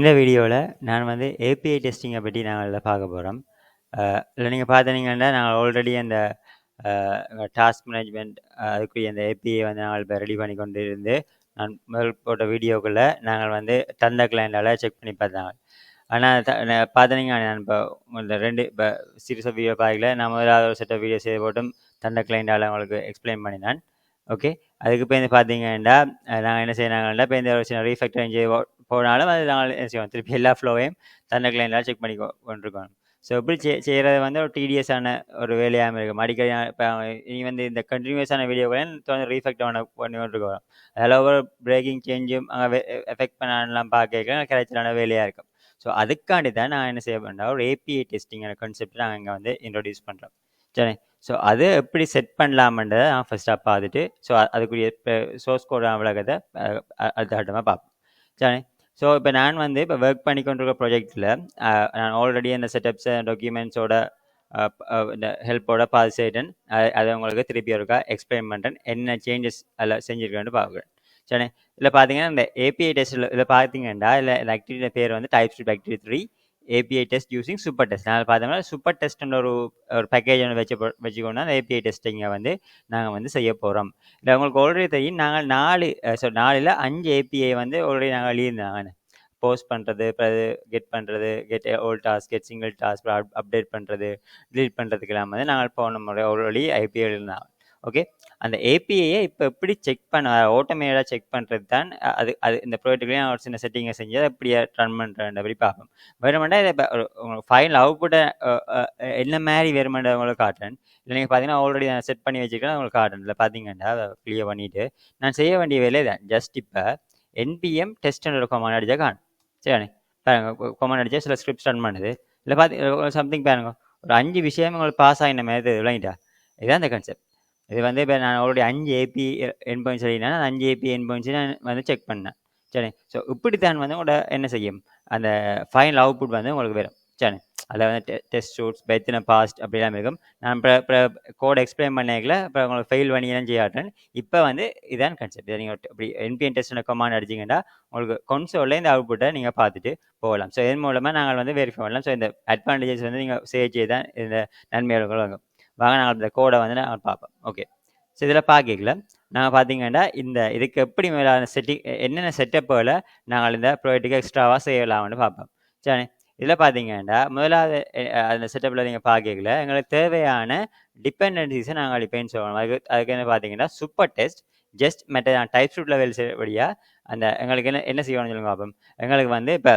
இந்த வீடியோவில் நான் வந்து ஏபிஐ டெஸ்டிங்கை பற்றி நாங்கள் இதில் பார்க்க போகிறோம். இல்லை நீங்கள் பார்த்தீங்கன்னா நாங்கள் ஆல்ரெடி அந்த டாஸ்க் மேனேஜ்மெண்ட் அதுக்குரிய அந்த ஏபிஐ வந்து நாங்கள் இப்போ ரெடி பண்ணி கொண்டு இருந்து நான் முதல் போட்ட வீடியோக்குள்ளே நாங்கள் வந்து தந்த கிளைண்டால் செக் பண்ணி பார்த்தாங்க. ஆனால் பார்த்தீங்கன்னா நான் இப்போ இந்த இப்போ சீரியஸ் ஆஃப் வீடியோ பார்க்கல, நான் முதலாவது ஒரு செட் ஆஃப் வீடியோ செய்து போட்டும் தந்த கிளைண்டால் உங்களுக்கு எக்ஸ்பிளைன் பண்ணினேன். ஓகே, அதுக்கு இப்போ வந்து பார்த்தீங்கன்னா நாங்கள் என்ன செய்யறாங்கன்னா இப்போ இந்த ஒரு சின்ன ரீஃபேக்டர் போனாலும் அது நாங்கள் என்ன செய்வோம், திருப்பி எல்லா ஃப்ளோவையும் தந்த கிளைண்டால் செக் பண்ணி கொண்டிருக்கோம். ஸோ இப்படி செய்கிறது வந்து ஒரு டிடிஎஸான ஒரு வேலையாக இருக்கும். அடிக்கடி இப்போ நீ வந்து இந்த கண்டினியூஸான வீடியோக்களையும் தொடர்ந்து ரீஃபேக்ட் பண்ணி கொண்டிருக்கோம். அதில் ஒவ்வொரு பிரேக்கிங் சேஞ்சும் அங்கே எஃபெக்ட் பண்ணலாம் பார்க்க கிடைச்சலான வேலையாக இருக்கும். ஸோ அதுக்காண்டி தான் நான் என்ன செய்ய பண்ணோம், ஒரு ஏபிஐ டெஸ்டிங்கிற கான்செப்ட் நாங்கள் இங்கே வந்து இன்ட்ரடியூஸ் பண்ணுறோம். சரி, ஸோ அது எப்படி செட் பண்ணலாமன்றதை நான் ஃபஸ்ட்டாக பார்த்துட்டு ஸோ அதுக்குரிய சோர்ஸ் கோட் விளக்கத்தை அடுத்தமாக பார்ப்போம். சரி, ஸோ இப்போ நான் வந்து இப்போ ஒர்க் பண்ணி கொண்டிருக்க ப்ராஜெக்டில் நான் ஆல்ரெடி அந்த செட்டப்ஸை டாக்குமெண்ட்ஸோட இந்த ஹெல்ப்போட பாஸ் செய்கிறேன். அதை உங்களுக்கு திருப்பி ஒருக்கா எக்ஸ்பிளைன் பண்ணுறேன், என்ன சேஞ்சஸ் அதில் செஞ்சுருக்கேன்னு பார்க்குறேன். சரி, இதில் பார்த்தீங்கன்னா இந்த ஏபிஐ டெஸ்ட்டில் இதில் பார்த்தீங்கன்னா இல்லை இந்த ஆக்டிவிட்டி பேர் வந்து TypeScript activity 3 API test using super test. நான் பார்த்தோம்னா சூப்பர் டெஸ்ட்ன்ற ஒரு பேக்கேஜ் ஒன்று வச்சுக்கொண்டு அந்த ஏபிஐ டெஸ்டிங்கை வந்து நாங்கள் வந்து செய்ய போகிறோம். இல்லை உங்களுக்கு ஆல்ரெடி தெரியும், நாங்கள் 4 5 ஏபிஐ வந்து ஆல்ரெடி நாங்கள் எழுதியிருந்தாங்க. போஸ்ட் பண்ணுறது, கெட் பண்ணுறது, get old task, get single task, update பண்ணுறது, டிலீட் பண்ணுறதுக்கெல்லாம் வந்து நாங்கள் போன முறை ஆல்ரெடி ஏபிஐ எழுதினாங்க. ஓகே, அந்த ஏபிஐயை இப்போ எப்படி செக் பண்ண ஆட்டோமேட்டாக செக் பண்ணுறது தான் அது இந்த ப்ராஜெக்ட்லேயும் ஒரு சின்ன செட்டிங்கை செஞ்சு அதை எப்படி ரன் பண்ணுறேன் அப்படி பார்ப்போம். வேணுமெண்டா இதை இப்போ உங்களுக்கு ஃபைனல் அவுட்புட்டை என்ன மாதிரி வேணுமெண்டா உங்களுக்கு காட்டுறேன். இல்லை நீங்கள் பார்த்தீங்கன்னா ஆல்ரெடி நான் செட் பண்ணி வச்சுக்கிறேன், உங்களுக்கு காட்டுறேன். இல்லை பார்த்தீங்கன்னா அதை கிளியர் பண்ணிவிட்டு நான் செய்ய வேண்டிய வேலையை தான் ஜஸ்ட் இப்போ என்பிஎம் டெஸ்ட்ன்ற கமாண்ட் அடித்தா காணும். சரி, பாருங்க கமாண்ட் அடித்தா சில ஸ்கிரிப்ட் ரன் பண்ணுது. இல்லை பார்த்து சம்திங் பாருங்க, ஒரு 5 விஷயம் உங்களுக்கு பாஸ் ஆகின மாதிரி விளங்கிட்டா. இதுதான் இந்த கான்செப்ட். இது வந்து இப்போ நான் ஆல்ரெடி 5 ஏபி என் பாயிண்ட்ஸ் எழுதினா 5 ஏபி என் பாயிண்ட்ஸ் நான் வந்து செக் பண்ணேன். சரி, ஸோ இப்படித்தான் வந்து உங்களோட என்ன செய்யும், அந்த ஃபைனல் அவுட்புட் வந்து உங்களுக்கு வரும். சரி, அதில் வந்து டெஸ்ட் ஷூட்ஸ் பெத்தின பாஸ்ட் அப்படிலாம் இருக்கும். நான் இப்போ கோட் எக்ஸ்பிளைன் பண்ணிக்கல, இப்போ உங்களுக்கு ஃபெயில் பண்ணிலாம் செய்யாட்டேன். இப்போ வந்து இதான் கான்செப்ட். நீங்கள் இப்படி என்பிஎன் டெஸ்ட் கமாண்ட் அடிச்சிங்கன்னா உங்களுக்கு கொன்சோலில் இந்த அவுட்புட்டை நீங்கள் பார்த்துட்டு போகலாம். ஸோ இதன் மூலமாக நாங்கள் வந்து வெரிஃபை பண்ணலாம். ஸோ இந்த அட்வான்டேஜஸ் வந்து நீங்கள் செய்ய தான் இந்த நன்மைகள் வாங்க வாங்க நாங்கள் இந்த கோடை வந்து நாங்கள் பார்ப்போம். ஓகே, ஸோ இதில் பார்க்கல நாங்கள் பார்த்தீங்கன்னா இதுக்கு எப்படி மேலான என்னென்ன செட்டப்புகளை நாங்கள் இந்த ப்ராஜெக்ட்டுக்கு எக்ஸ்ட்ராவாக செய்யலாம்னு பார்ப்போம். சரி, இதில் பார்த்தீங்கன்னா முதலாவது அந்த செட்டப்பில் நீங்கள் பார்க்கல எங்களுக்கு தேவையான டிபெண்டன்சிஸை நாங்கள் டிபெண்ட் சொல்லணும். அதுக்கு என்ன பார்த்தீங்கன்னா super test just meta type script level வழியாக அந்த எங்களுக்கு என்ன செய்யணும்னு சொல்லுங்க பார்ப்போம். எங்களுக்கு வந்து இப்போ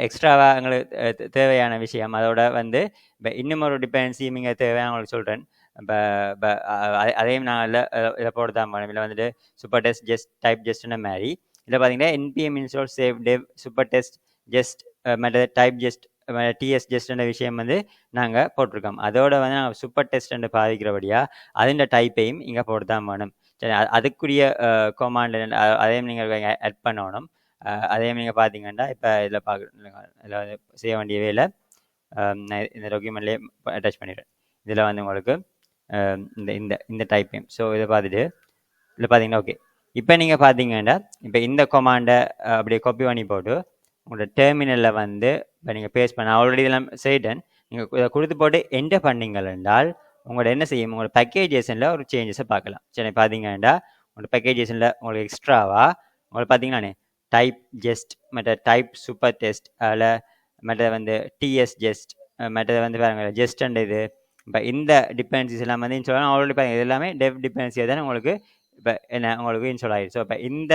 எக்ஸ்ட்ராவாக எங்களுக்கு தேவையான விஷயம் அதோட வந்து இப்போ இன்னும் ஒரு டிபெண்டன்சி நீங்கள் தேவையான உங்களுக்கு சொல்கிறேன். இப்போ அதையும் நான் இதில் போட தான் போனேன். இதில் வந்துட்டு சூப்பர் டெஸ்ட் ஜஸ்ட் டைப் ஜஸ்ட்ன மாதிரி இதில் பார்த்தீங்கன்னா NPM install save டெவ் super test just மற்ற டைப் ஜஸ்ட் டிஎஸ் ஜஸ்ட்ன்ற விஷயம் வந்து நாங்கள் போட்டிருக்கோம். அதோட வந்து நாங்கள் சூப்பர் டெஸ்ட் பாதிக்கிறபடியாக அதில் டைப்பையும் இங்கே போட்டு தான் வேணும். சரி, அதுக்குரிய கொமாண்ட் அதையும் நீங்கள் ஆட் பண்ணணும். அதையும் நீங்கள் பார்த்தீங்கன்னா இப்போ இதில் இதில் வந்து செய்ய வேண்டிய வேலை நான் இந்த டாக்குமெண்ட்லேயே அட்டாச் பண்ணிடுறேன். இதில் வந்து உங்களுக்கு இந்த இந்த இந்த டைப்பையும் ஸோ இதை பார்த்துட்டு இதில் பார்த்தீங்கன்னா ஓகே, இப்போ நீங்கள் பார்த்தீங்கன்னா இப்போ இந்த கொமாண்டை அப்படியே காப்பி பண்ணி போட்டு உங்களோட டெர்மினலில் வந்து இப்போ நீங்கள் பேஸ்ட் பண்ண ஆல்ரெடி இதெல்லாம் செய்யிட்டேன். நீங்கள் இதை கொடுத்து போட்டு என்டர் பண்ணீங்கள் என்றால் உங்களோட என்ன செய்யும், உங்களோட பேக்கேஜஸில் ஒரு சேஞ்சஸை பார்க்கலாம். சரி, பார்த்தீங்கன்னா உங்களோட பேக்கேஜஸில் உங்களுக்கு எக்ஸ்ட்ராவாக உங்களுக்கு பார்த்தீங்கன்னா டைப் ஜெஸ்ட் மற்ற டைப் சூப்பர் டெஸ்ட் அதில் மற்ற வந்து டிஎஸ் ஜெஸ்ட் மற்றது வந்து பாருங்க ஜெஸ்ட் அண்ட் இது இப்போ இந்த டிபெண்டன்சிஸ் எல்லாம் வந்து இன்ஸ்டால் ஆல்ரெடி பாருங்கள். இது எல்லாமே டெவ் டிபெண்டன்சியாக தானே உங்களுக்கு இப்போ என்ன உங்களுக்கு இன்ஸ்டால் ஆகிடும். ஸோ இப்போ இந்த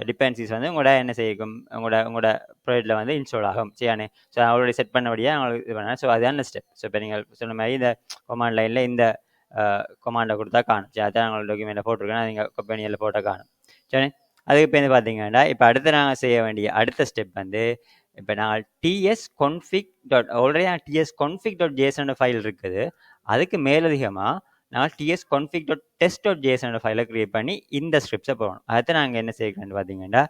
டிபெண்டன்சிஸ் வந்து உங்களோட என்ன செய்யும், உங்களோட ப்ராஜெக்டில் வந்து இன்ஸ்டால் ஆகும். சரியானே, ஸோ ஆல்ரெடி செட் பண்ணபடியாக உங்களுக்கு இது பண்ணேன். ஸோ அதுதான் ஸ்டெப். ஸோ இப்போ நீங்கள் சொன்ன மாதிரி இந்த கொமாண்ட் லைனில் இந்த கொமாண்டை கொடுத்தா காணும். சரி, அதான் உங்களோட டாக்குமெண்ட்டில் போட்டிருக்கேன், நீங்கள் கம்பெனியில் போட்டால் காணும். சரி, அதுக்கு இப்போ வந்து பார்த்தீங்கன்னா இப்போ அடுத்து நாங்கள் செய்ய வேண்டிய அடுத்த ஸ்டெப் வந்து இப்போ நாங்கள் ஆல்ரெடி tsconfig.json ஃபைல் இருக்குது. அதுக்கு மேலதிகமாக நாங்கள் tsconfig.test.json ஃபைலை க்ரியேட் பண்ணி இந்த ஸ்கிரிப்ட்ஸை போகணும். அதை நாங்கள் என்ன செய்யணும்னு பார்த்தீங்கன்னா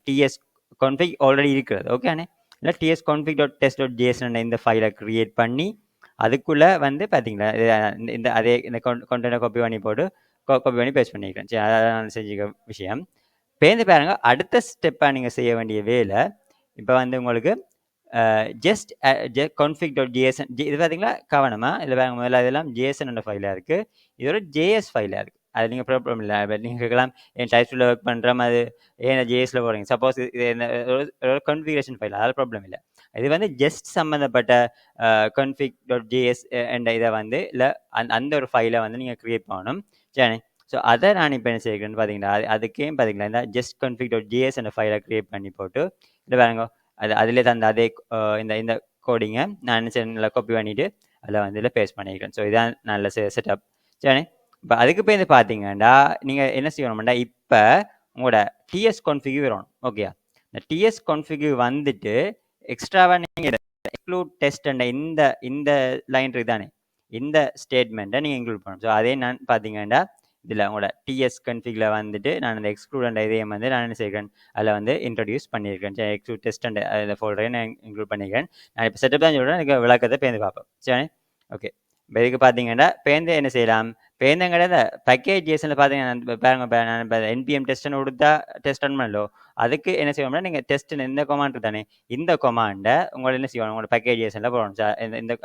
tsconfig ஆல்ரெடி இருக்கிறது ஓகேண்ணே. இல்லை tsconfig.test.json இந்த ஃபைலை க்ரியேட் பண்ணி அதுக்குள்ளே வந்து பார்த்தீங்களா இந்த அதே இந்த கண்டென்ட்டை காப்பி பண்ணி போட்டு காப்பி பண்ணி பேஸ்ட் பண்ணிக்கிறேன். சரி, அதான் நான் செஞ்சுக்க விஷயம். பேருந்து பாருங்க, அடுத்த ஸ்டெப்பாக நீங்கள் செய்ய வேண்டிய வேலை இப்போ வந்து உங்களுக்கு ஜஸ்ட் config.json இது பார்த்தீங்களா கவனமாக இதில் பாருங்க முதல்ல இதெல்லாம் ஜேஎஸ்என் என்ற ஃபைலாக இருக்குது இது ஒரு ஜேஎஸ் ஃபைலாக இருக்குது அது நீங்கள் ப்ராப்ளம் இல்லை நீங்கள் கேட்கலாம் என் டைப்ஸில் ஒர்க் பண்ணுறோம் அது ஏன் ஜேஎஸில் போகிறீங்க சப்போஸ் இது என்ன ஒரு கன்ஃபிகரேஷன் ஃபைல் அதில் ப்ராப்ளம் இல்லை இது வந்து ஜஸ்ட் சம்மந்தப்பட்ட config.js என்ற இதை வந்து இல்லை அந்த ஒரு ஃபைலை வந்து நீங்கள் க்ரியேட் பண்ணணும் சரி ஸோ அதை நான் இப்போ என்ன செய்கிறேன்னு பார்த்தீங்கன்னா அதுக்கே பார்த்தீங்களா இந்த ஜஸ்ட் config.js என்ற ஃபைலை க்ரியேட் பண்ணி போட்டு இல்லை பாருங்க அதிலே தந்த அதே இந்த கோடிங்கை நான் நல்லா காப்பி பண்ணிவிட்டு அதில் வந்து இதில் பேஸ்ட் பண்ணிக்கிறேன் ஸோ இதான் நல்ல செட்டப் சரி இப்போ அதுக்கு போய் வந்து பார்த்தீங்கன்னா நீங்கள் என்ன செய்யணும்டா இப்போ உங்களோட டிஎஸ் கான்ஃபிகு வரணும் ஓகே இந்த டிஎஸ் கான்ஃபிகு வந்துட்டு எக்ஸ்ட்ராவாக நீங்கள் எக்ஸ்க்ளூட் டெஸ்ட் இந்த லைன் இருக்குது தானே இந்த ஸ்டேட்மெண்ட்டை நீங்கள் இன்க்ளூட் பண்ணணும் ஸோ அதே நான் பார்த்தீங்கன்னா இதில் உங்களோட டிஎஸ் கன்ஃபிகில் வந்துட்டு நான் அந்த எக்ஸ்க்ளூட் இதையும் வந்து நான் என்ன செய்கிறேன் அதில் வந்து இன்ட்ரடியூஸ் பண்ணியிருக்கேன் சரி எக்ஸ்க்ளூட் டெஸ்ட் அந்த ஃபோல்டரை நான் இன்க்ளூட் பண்ணியிருக்கேன் நான் இப்போ செட்டப் தான் சொல்கிறேன் எனக்கு விளக்கத்தை பேருந்து பார்ப்போம் சரி ஓகே இப்போ இதுக்கு பார்த்தீங்கன்னா பேருந்து என்ன செய்யலாம் பேருந்தங்கட இந்த பேக்கேஜ் ஜேசனில் பார்த்தீங்கன்னா பாருங்க நான் இப்போ என்பிஎம் டெஸ்ட்னு கொடுத்தா டெஸ்ட் ரன் பண்ணலோ அதுக்கு என்ன செய்வோம்னா நீங்கள் டெஸ்ட் இந்த கொமாண்ட் தானே இந்த கொமாண்டை உங்களை என்ன செய்வாங்க உங்களோட பேக்கேஜ் ஜேசனில் போடணும் சார் இந்த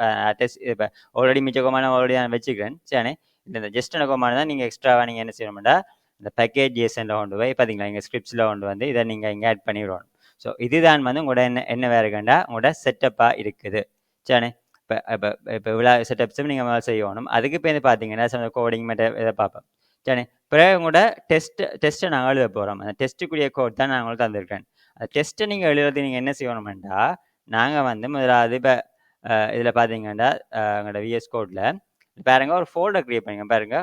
டெஸ்ட் இப்போ ஆல்ரெடி மிச்ச கொமாண்ட் ஆல்ரெடி நான் வச்சுக்கிறேன் சரி இந்த ஜஸ்ட் கொமாண்ட் தான் நீங்கள் எக்ஸ்ட்ராவாக நீங்கள் என்ன செய்யணும்னா இந்த பேக்கேஜ் ஜேசனில் கொண்டு போய் பார்த்தீங்களா இங்கே ஸ்கிரிப்ட்ஸில் கொண்டு வந்து இதை நீங்கள் இங்கே ஆட் பண்ணிவிடணும் ஸோ இதுதான் வந்து உங்களோட என்ன வேறு கண்டா உங்களோட செட்டப்பாக இருக்குது சரி இப்போ இவ்வளோ செட்டப்ஸும் நீங்கள் செய்யணும் அதுக்கு இப்போ வந்து பார்த்தீங்கன்னா கோடிங் மட்டும் இதை பார்ப்போம் சரி பிறகு உங்களோட டெஸ்ட்டை நாங்கள் எழுத போகிறோம் அந்த டெஸ்ட்டுக்குரிய கோட் தான் நான் உங்களுக்கு தந்திருக்கேன் அந்த டெஸ்ட்டை நீங்கள் எழுதுறது நீங்கள் என்ன செய்யணுமெண்டா நாங்கள் வந்து முதலாவது இப்போ இதில் பார்த்தீங்கன்னா எங்களோட விஎஸ் கோடில் பாருங்க ஒரு ஃபோல்டர் கிரியேட் பண்ணுங்க பாருங்க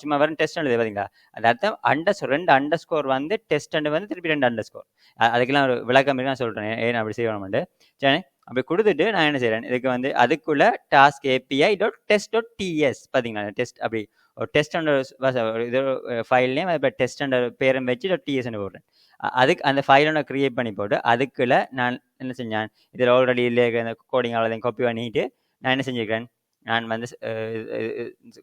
சும்மா வரும் டெஸ்ட் எழுது பார்த்தீங்களா அது அர்த்தம் ரெண்டு அண்டர்ஸ்கோர் வந்து டெஸ்ட் வந்து திருப்பி 2 அண்டர்ஸ்கோர் அதுக்கெல்லாம் ஒரு விளக்கம் நான் சொல்கிறேன் ஏன் அப்படி செய்யணும்ட்டு சரி அப்படி கொடுத்துட்டு நான் என்ன செய்கிறேன் இதுக்கு வந்து அதுக்குள்ள டாஸ்க் ஏபிஐ .test.ts பார்த்தீங்களா டெஸ்ட் அப்படி ஒரு டெஸ்ட் இது ஃபைல் நேம் இப்போ டெஸ்ட் பேரும் வச்சு .ts போடுறேன் அதுக்கு அந்த ஃபைலை நான் க்ரியேட் பண்ணி போட்டு அதுக்குள்ள நான் என்ன செஞ்சேன் இதில் ஆல்ரெடி இல்லை இந்த கோடிங் அவ்வளோதையும் காப்பி பண்ணிட்டு நான் என்ன செஞ்சுக்கிறேன் நான் வந்து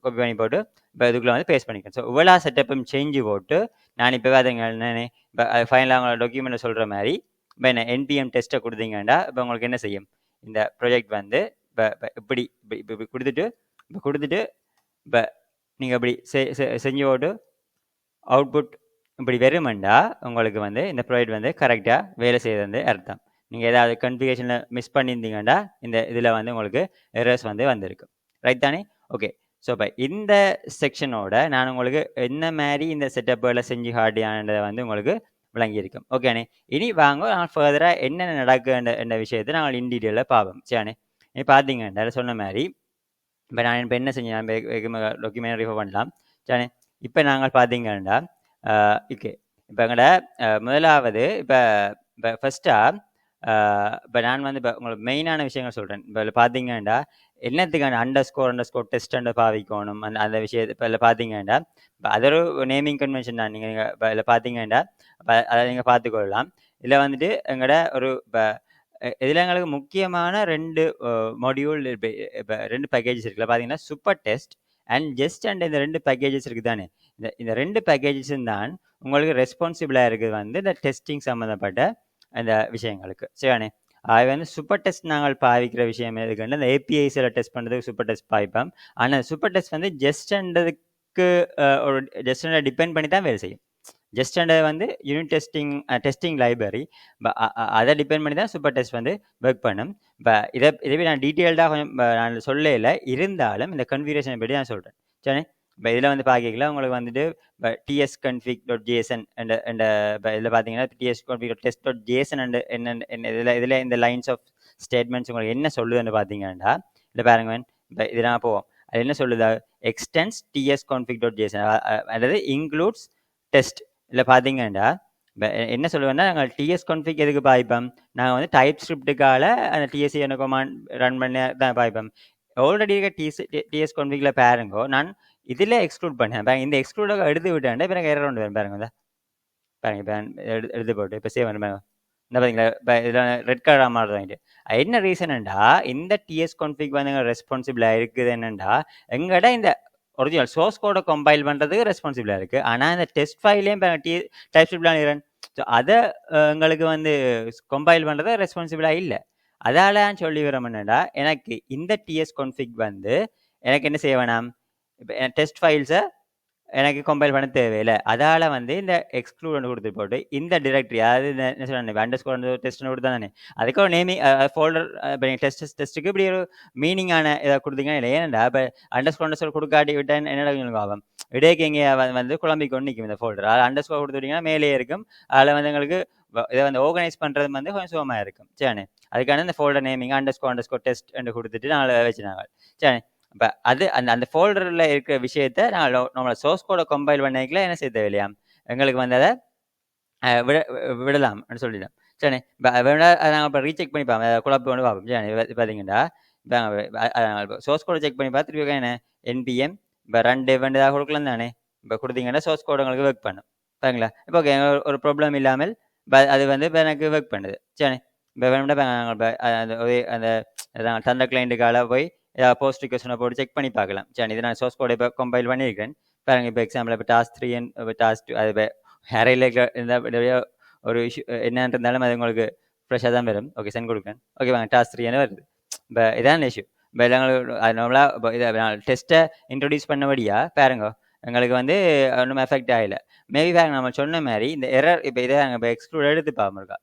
காப்பி பண்ணி போட்டு இப்போ இதுக்குள்ளே வந்து பேஸ்ட் பண்ணிக்கிறேன் ஸோ இவ்வளோ செட்டப்பும் செஞ்சு போட்டு நான் இப்போ பார்த்தீங்க இப்போ ஃபைனலாக அவங்களோட டாக்குமெண்ட்டை சொல்கிற மாதிரி இப்போ என்ன என்பிஎம் டெஸ்ட்டை கொடுத்தீங்கன்னா இப்போ உங்களுக்கு என்ன செய்யும் இந்த ப்ராஜெக்ட் வந்து இப்போ இப்படி இப்படி கொடுத்துட்டு இப்போ நீங்கள் இப்படி செஞ்சு போட்டு அவுட்புட் இப்படி வெறுமெண்டா உங்களுக்கு வந்து இந்த ப்ராஜெக்ட் வந்து கரெக்டாக வேலை செய்யறது வந்து அர்த்தம் நீங்கள் ஏதாவது கன்ஃபிகரேஷனில் மிஸ் பண்ணியிருந்தீங்கன்னா இந்த இதில் வந்து உங்களுக்கு எரர்ஸ் வந்து வந்திருக்கு ரைட் தானே ஓகே ஸோ இப்போ இந்த செக்ஷனோட நான் உங்களுக்கு என்ன மாதிரி இந்த செட்டப்புகளை செஞ்சு காட்டியானதை வந்து உங்களுக்கு விளங்கியிருக்கும் ஓகேண்ணே இனி வாங்க நான் ஃபர்தராக என்னென்ன நடக்குன்ற விஷயத்தை நாங்கள் இன் டீட்டெயிலில் பார்ப்போம் சரிண்ணே நீ பார்த்தீங்கன்னா சொன்ன மாதிரி இப்போ நான் இப்போ என்ன செஞ்சேன் டாக்குமெண்ட் ரிஃபர் பண்ணலாம் சரிண்ணே இப்போ நாங்கள் பார்த்தீங்கன்னா ஓகே இப்போ எங்களோட முதலாவது இப்போ ஃபஸ்ட்டாக இப்போ நான் வந்து இப்போ உங்களுக்கு மெயினான விஷயங்கள் சொல்கிறேன் இப்போ இதில் பார்த்தீங்கன்னா என்னத்துக்கான அண்டர்ஸ்கோர் டெஸ்ட் பாவிக்கணும் அந்த விஷயத்தை இப்போ இதில் பார்த்தீங்கன்னா இப்போ அது ஒரு நேமிங் கன்வென்ஷன் தான் நீங்கள் இப்போ இதில் பார்த்தீங்கன்னா அதை நீங்கள் பார்த்துக்கொள்ளலாம் இதில் வந்துட்டு எங்களோட ஒரு இப்போ இதில் எங்களுக்கு முக்கியமான 2 மாடியூல் இப்போ 2 பேக்கேஜஸ் இருக்குல்ல பார்த்தீங்கன்னா சூப்பர் டெஸ்ட் அண்ட் ஜஸ்ட் இந்த 2 பேக்கேஜஸ் இருக்குது தானே இந்த 2 பேக்கேஜஸும் தான் உங்களுக்கு ரெஸ்பான்சிபிளாக இருக்குது வந்து இந்த டெஸ்டிங் சம்மந்தப்பட்ட அந்த விஷயங்களுக்கு சரியானே அது வந்து சூப்பர் டெஸ்ட் நாங்கள் பாவிக்கிற விஷயம் எதுக்குன்னு அந்த ஏபிஐஸில் டெஸ்ட் பண்ணுறதுக்கு சூப்பர் டெஸ்ட் பாவிப்போம் ஆனால் சூப்பர் டெஸ்ட் வந்து ஜஸ்ட்ன்றதுக்கு ஒரு ஜஸ்ட் டிபெண்ட் பண்ணி தான் வேலை செய்யும் ஜஸ்ட் வந்து யூனிட் டெஸ்டிங் லைப்ரரி அதை டிபெண்ட் பண்ணி தான் சூப்பர் டெஸ்ட் வந்து ஒர்க் பண்ணும் இப்போ இதை நான் டீட்டெயில்டாக கொஞ்சம் நான் சொல்லல இருந்தாலும் இந்த கன்ஃபிகரேஷனை பற்றி நான் சொல்கிறேன் சரி இப்போ இதில் வந்து பார்க்கல உங்களுக்கு வந்துட்டு இப்போ tsconfig.json இப்போ இதில் பார்த்தீங்கன்னா tsconfig.test.json என்ன இதில் இந்த லைன்ஸ் ஆஃப் ஸ்டேட்மெண்ட்ஸ் உங்களுக்கு என்ன சொல்லுதுன்னு பார்த்தீங்கன்னா இல்லை பாருங்க இப்போ இதெல்லாம் போவோம் அது என்ன சொல்லுதா எக்ஸ்டென்ஸ் tsconfig.json அதாவது இன்க்ளூட்ஸ் டெஸ்ட் இல்லை பார்த்தீங்கன்னா இப்போ என்ன சொல்லுவேன்னா நாங்கள் tsconfig எதுக்கு பாய்ப்போம் நாங்கள் வந்து டைப் ஸ்கிரிப்டுக்கால அந்த TSC என்ன கமாண்ட் ரன் பண்ணி தான் பாய்ப்போம் ஆல்ரெடி இருக்க tsconfigல பாருங்கோ நான் இதில் எக்ஸ்க்ளூட் பண்ணேன் பாருங்க இந்த எக்ஸ்க்ளூடாக எடுத்து விட்டேன் இப்போ எனக்கு எரர் ஒன்று வரும் பாருங்க பாருங்க இப்போ எடுத்து போட்டு இப்போ சேவ் பண்ண இந்த பார்த்தீங்களா இப்போ இதில் ரெட் கலராக மாறுதாங்கிட்டு என்ன ரீசன்டா இந்த tsconfig வந்து ரெஸ்பான்சிபிளாக இருக்குது என்னென்னா எங்கள்ட இந்த ஒரிஜினல் சோர்ஸ் கோடை கம்பைல் பண்ணுறதுக்கு ரெஸ்பான்சிபிளாக இருக்குது ஆனால் இந்த டெஸ்ட் ஃபைலையும் டைப் ஸ்கிரிப்ட்லாம் இருக்கிறேன் ஸோ அதை எங்களுக்கு வந்து கம்பைல் பண்ணுறது ரெஸ்பான்சிபிளாக இல்லை. அதால நான் சொல்லி வரோம் என்னடா, எனக்கு இந்த டிஎஸ் கான்ஃபிக் வந்து எனக்கு என்ன செய்ய வேணாம், இப்போ டெஸ்ட் ஃபைல்ஸை எனக்கு கம்பைல் பண்ண தேவையில்லை. அதால் வந்து இந்த எக்ஸ்க்ளூட் கொடுத்து போட்டு இந்த டிரெக்டரி, அதாவது இந்த என்ன சொல்கிறேன் அண்டர்ஸ்கோர் டெஸ்ட்னு கொடுத்தா தானே, அதுக்கு ஒரு நேமிங் ஃபோல்டர் இப்போ நீங்கள் டெஸ்ட்டுக்கு இப்படி ஒரு மீனிங்கான இதை கொடுத்தீங்கன்னா இல்லை. ஏன்னா இப்போ அண்டர்ஸ்கோர் கொடுக்காட்டி விட்டேன் என்னடா ஆகும், இடையே இங்கே வந்து குழம்பி கொண்டு நிற்கும் இந்த ஃபோல்டர். அது அண்டர்ஸ்கோர் கொடுத்துட்டிங்கன்னா மேலே இருக்கும். அதில் வந்து எங்களுக்கு இதை வந்து ஆர்கனைஸ் பண்ணுறது வந்து கொஞ்சம் சுகமாக இருக்கும். சரி, அதுக்கான இந்த ஃபோல்டர் நேமிங் அண்டர்ஸ்கோர் டெஸ்ட் என்று கொடுத்துட்டு நாங்கள் வச்சுனாங்க. சரி, இப்போ அது அந்த ஃபோல்டரில் இருக்கிற விஷயத்த நாங்கள் நம்மளோட சோர்ஸ் கோடை கம்பைல் பண்ணிக்கல என்ன செய்ய தேவையில்லையா, எங்களுக்கு வந்து அதை விடலாம்னு சொல்லிடலாம். சரி, இப்போ வேணா நாங்கள் இப்போ ரீசெக் பண்ணி பார்ப்போம், குழப்பம் கொண்டு பார்ப்போம். சரி, பார்த்தீங்கன்னா இப்போ சோர்ஸ் கோடை செக் பண்ணி பார்த்துட்டு என்ன என்பிஎம் இப்போ 2 வேண்டதாக கொடுக்கலாம் தானே. இப்போ கொடுத்தீங்கன்னா சோர்ஸ் கோட் உங்களுக்கு ஒர்க் பண்ணும். சரிங்களா? இப்போ ஓகே, ஒரு ப்ராப்ளம் இல்லாமல் அது வந்து இப்போ எனக்கு ஒர்க் பண்ணுது. சரி, இப்போ வேணும்னா அந்த தந்த கிளைண்ட்டுக்கால போய் ஏதாவது போஸ்ட் ரிக்வெஸ்ட் போட்டு செக் பண்ணி பார்க்கலாம். சரி, இது நான் சோர்ஸ் கோடை இப்போ கம்பைல் பண்ணியிருக்கேன் பாருங்க. இப்போ எக்ஸாம்பிள் இப்போ டாஸ்க் 3 இப்போ டாஸ்க் 2 அது இப்போ ஹேரையில் இருந்தால் ஒரு இஷ்யூ என்னன்னு இருந்தாலும் அது உங்களுக்கு ஃப்ரெஷ்ஷாக தான் வரும். ஓகே, சென்ட் கொடுக்குறேன். ஓகே வாங்க, டாஸ்க் 3 வருது. இப்போ இதான் இஷ்யூ. இப்போ எங்களுக்கு அது நார்மலாக இப்போ இதை டெஸ்ட்டை இன்ட்ரடியூஸ் பண்ணபடியா பாருங்க, எங்களுக்கு வந்து ஒன்றும் எஃபெக்ட் ஆகலை. மேபி பாருங்க நம்ம சொன்ன மாதிரி இந்த எரர் இப்போ இதை நாங்கள் இப்போ எக்ஸ்க்ளூட் எடுத்து பார்ப்போம்க்கா.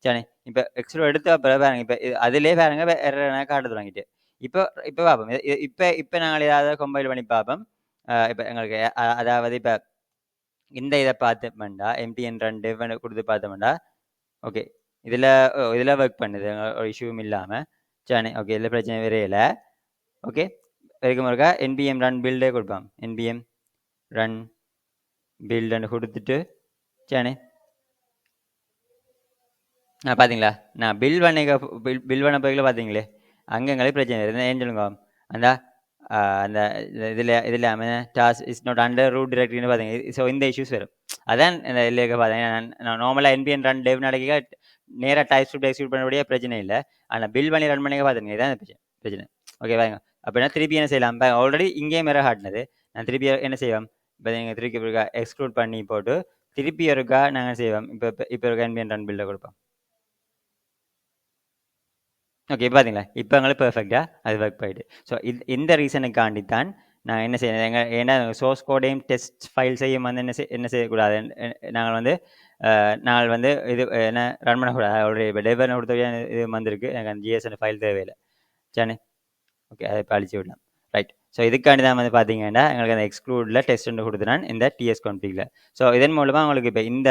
சரி, இப்போ எக்ஸ்க்ளூட் எடுத்து அப்புறம் பாருங்க இப்போ அதிலே பாருங்க இப்போ எரர் காட்டுது வாங்கிட்டு. இப்போ பார்ப்போம். இப்போ நாங்கள் ஏதாவது கம்பைல் பண்ணி பார்ப்போம். இப்போ எங்களுக்கு அதாவது இப்போ இந்த இதை பார்த்தோம்டா எம்டிஎன் 2 கொடுத்து பார்த்தோம்டா ஓகே, இதில் ஒர்க் பண்ணுது ஒரு இஷ்யூவும் இல்லாமல். சரி, ஓகே, இதில் பிரச்சனை வேறே இல்லை. ஓகே, வரைக்கும் இருக்கா என்பிஎம் ரன் பில்டே கொடுப்பான். என்பிஎம் ரன் பில்டுன்னு கொடுத்துட்டு சரி பார்த்தீங்களா, நான் பில் பண்ண போய்களை பார்த்தீங்களே அங்கே எங்களுக்கு பிரச்சனை இருக்குது. ஏன் சொல்லுங்க, அந்த இதில் task is not under root டிரெக்டரின்னு பார்த்தீங்க. ஸோ இந்த இஷ்யூஸ் வரும். அதான் இந்த இல்லைக்க பார்த்தீங்கன்னா நான் நார்மலாக என்பிஎன் ரன் டெவ் நடக்க நேராக டைப் எக்ஸிக்யூட் பண்ணபடியே பிரச்சனை இல்லை. ஆனால் பில் பண்ணி ரன் பண்ணிக்க பார்த்தீங்க இதான் பிரச்சனை. ஓகே பாருங்க, அப்படின்னா திருப்பி என்ன செய்யலாம், ஆல்ரெடி இங்கேயும் மேலே காட்டினது. நான் திருப்பி என்ன செய்வோம், இப்போ நீங்கள் திருப்பி இருக்கா எக்ஸ்க்ளூட் பண்ணி போட்டு திருப்பி இருக்கா நாங்கள் செய்வோம். இப்போ இருக்கா என்பிஎன் ரன் பில்லை கொடுப்போம். ஓகே, பார்த்தீங்களா இப்போ எங்களுக்கு பெர்ஃபெக்டாக அது ஒர்க் போயிட்டு. ஸோ இந்த ரீசனுக்காண்டி தான் நான் என்ன செய்யணும், ஏன்னா சோர்ஸ் கோடையும் டெஸ்ட் ஃபைல்ஸையும் வந்து என்ன செய்யக்கூடாது, நாங்கள் வந்து இது என்ன ரன் பண்ணக்கூடாது. ஆல்ரெடி இப்போ டெவலப்மெண்ட் கொடுத்த இது வந்திருக்கு, எனக்கு அந்த ஜிஎஸ்என் ஃபைல் தேவையில்லை. சரி, ஓகே, அதை இப்போ அழிச்சு விடலாம். ரைட், ஸோ இதுக்காண்டி தான் வந்து பார்த்தீங்கன்னா எங்களுக்கு அந்த எக்ஸ்க்ளூடில் டெஸ்ட் கொடுத்துனான் இந்த டிஎஸ் கான்ஃபிகில். ஸோ இதன் மூலமாக உங்களுக்கு இப்போ இந்த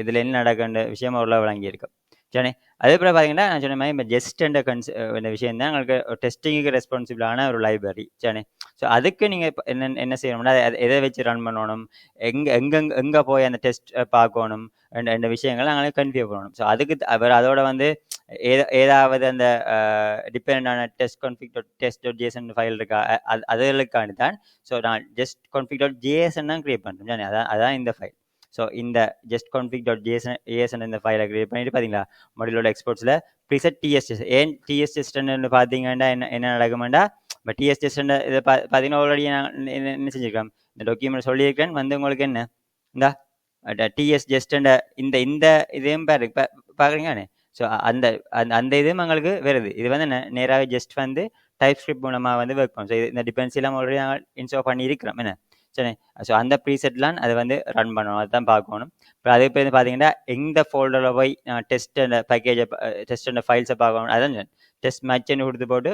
இதில் என்ன நடக்கின்ற விஷயம் ஓரளவு வழங்கியிருக்கும். சரி, அதேபோல் பார்த்தீங்கன்னா நான் சொன்ன மாதிரி இப்போ ஜஸ்ட் இந்த விஷயம் தான் உங்களுக்கு டெஸ்டிங்கு ரெஸ்பான்சிபிளான ஒரு லைப்ரரி. சரி, ஸோ அதுக்கு நீங்கள் இப்போ என்ன செய்யணும்னா எதை வச்சு ரன் பண்ணணும், எங்கே போய் அந்த டெஸ்ட் பார்க்கணும், இந்த விஷயங்கள் நாங்களே கன்ஃபியூ பண்ணணும். ஸோ அதுக்கு அவர் அதோட வந்து ஏதாவது அந்த டிபெண்டான test.json ஃபைல் இருக்கா அதுகளுக்காண்டி தான். ஸோ நான் just.config.json தான் க்ரியேட் பண்ணுறேன். அதான் இந்த ஃபைல். ஸோ இந்த just.config.json இந்த ஃபைலை க்ரியேட் பண்ணிட்டு பார்த்தீங்களா மாடியூலோட எக்ஸ்போர்ட்ஸில் ப்ரீசெட் டிஎஸ்டெஸ்ட். ஏன் டிஎஸ்டெஸ்ட்னு பார்த்தீங்கன்னா என்ன நடக்குமாண்டா, இப்போ டிஎஸ்டெஸ்ட் இதை பார்த்தீங்கன்னா ஆல்ரெடி நான் என்ன செஞ்சுருக்கேன், இந்த டாக்குமெண்ட் சொல்லியிருக்கேன். வந்து உங்களுக்கு என்ன இந்த டிஎஸ்டெஸ்ட் இந்த இதையும் பார்க்குறீங்கன்னு. ஸோ அந்த இதுவும் எங்களுக்கு வருது. இது வந்து நேராக ஜஸ்ட் வந்து டைப் ஸ்கிரிப்ட் மூலமாக வந்து ஒர்க் பண்ணும். ஸோ இந்த டிபென்சிலாம் ஆல்ரெடி நாங்கள் இன்ஸ்டால் பண்ணி இருக்கிறோம் என்ன. சரி, ஸோ அந்த ப்ரீசெட்லாம் அதை வந்து ரன் பண்ணணும், அதுதான் பார்க்கணும். இப்போ அதே பேர் பார்த்தீங்கன்னா எந்த ஃபோல்டரில் போய் டெஸ்ட் அந்த பேக்கேஜை டெஸ்ட் அந்த ஃபைல்ஸை பார்க்கணும். அதான் டெஸ்ட் மேட்ச்னு கொடுத்து போட்டு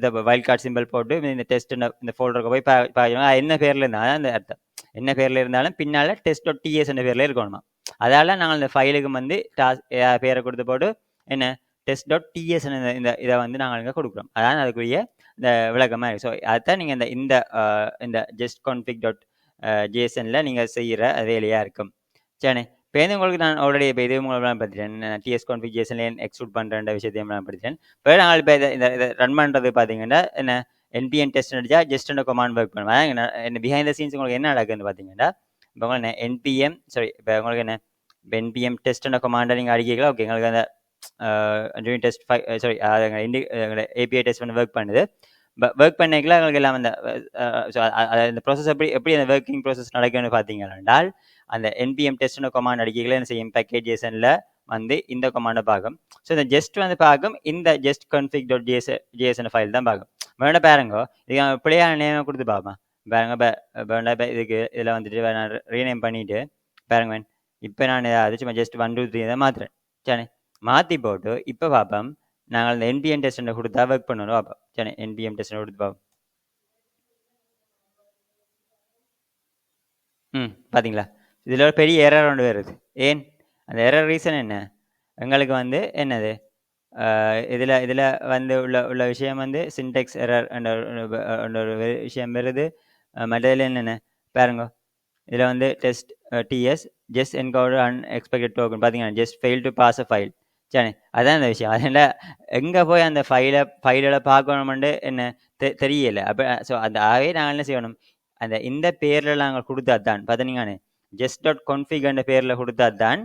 இதை வைல்ட் கார்டு சிம்பிள் போட்டு இந்த டெஸ்ட் இந்த ஃபோல்டருக்கு போய் பார்க்கணும். என்ன பேரில் இருந்தாலும் அந்த அர்த்தம் என்ன பேரில் இருந்தாலும் பின்னால் test.ts என்ற பேரில் இருக்கணுமா. அதால் நாங்கள் இந்த ஃபைலுக்கு வந்து பேரை கொடுத்து போட்டு என்ன test.ts இந்த இதை வந்து நாங்கள் இங்கே கொடுக்குறோம். அதான் அதுக்குரிய இந்த விளக்கமாக இருக்குது. ஸோ அதுதான் நீங்கள் இந்த just.config.jsonல நீங்கள் செய்கிற வேலையாக இருக்கும். சரி, இப்போ உங்களுக்கு நான் ஆல்ரெடி இப்போ இது மூலமாக பார்த்துட்டேன், ts.config.json எக்ஸ்க்ளூட் பண்ணுற விஷயத்தையும் நான் படித்தேன். இப்போ நாங்கள் இப்போ இதை ரன் பண்ணுறது பார்த்தீங்கன்னா என்ன என்பிஎன் டெஸ்ட் அடிச்சா ஜஸ்ட் அந்த கமாண்ட் ஒர்க் பண்ணுவேன். என்ன பிஹைண்ட் த சீன்ஸ் உங்களுக்கு என்ன நடக்குதுன்னு பார்த்தீங்கன்னா, இப்போ உங்களுக்கு என்பிஎம் இப்போ உங்களுக்கு என்ன இப்போ என்பிஎம் டெஸ்ட் அந்த கமாண்டை நீங்கள் அடிக்கிறீங்களா. ஓகே, எங்களுக்கு அந்த டெஸ்ட் ஏபிஐ டெஸ்ட் பண்ணி ஒர்க் பண்ணுது. ஒர்க் பண்ணிக்கலாம் எங்களுக்கு எல்லாம் இந்த ப்ராசஸ் எப்படி அந்த ஒர்க்கிங் ப்ராசஸ் நடக்குன்னு பார்த்தீங்கன்னா, அந்த என்பிஎம் டெஸ்ட்னு கொமாண்ட் அடிக்கல என்ன செய்யும் பேக்கேஜேஷனில் வந்து இந்த கொமாண்டை பார்க்கும். ஸோ இந்த ஜஸ்ட் வந்து பார்க்கும் இந்த just config dot JSN file தான் பார்க்கும். வேணா பாருங்க இது பிள்ளையான நேம் கொடுத்து பார்ப்போம். பாருங்க வேணா இதுக்கு இதில் வந்துட்டு நான் ரீநேம் பண்ணிட்டு பாருங்க இப்போ நான் அது சும்மா ஜஸ்ட் 1 2 3 தான் மாற்றுறேன். சரி மாற்றி போட்டு இப்போ பார்ப்போம் நாங்கள் இந்த என்பிஎம் டெஸ்ட் கொடுத்தா ஒர்க் பண்ணணும் பார்ப்போம். சரி என்பிஎம் டெஸ்ட் கொடுத்து பார்ப்போம். பார்த்தீங்களா இதில் ஒரு பெரிய எரர் ஒன்று வருது. ஏன் அந்த எரர் ரீசன் என்ன எங்களுக்கு வந்து என்னது இதில் வந்து உள்ள விஷயம் வந்து சின்டெக்ஸ் எரர் ஒரு விஷயம் வருது. மற்றதில் என்னென்ன பாருங்க இதில் வந்து test TS just encounter unexpected token பார்த்தீங்கன்னா just fail to pass a file. சரி அதான் அந்த விஷயம். அதனால் எங்கே போய் அந்த ஃபைலில் பார்க்கணுமெண்டு என்ன தெரியலை. அப்போ ஸோ அந்த ஆகவே நாங்கள் என்ன செய்யணும் அந்த இந்த பேரில் நாங்கள் கொடுத்தா தான் பார்த்தீங்கன்னு ஜஸ்ட் டாட் config என்ற பேரில் கொடுத்தா தான்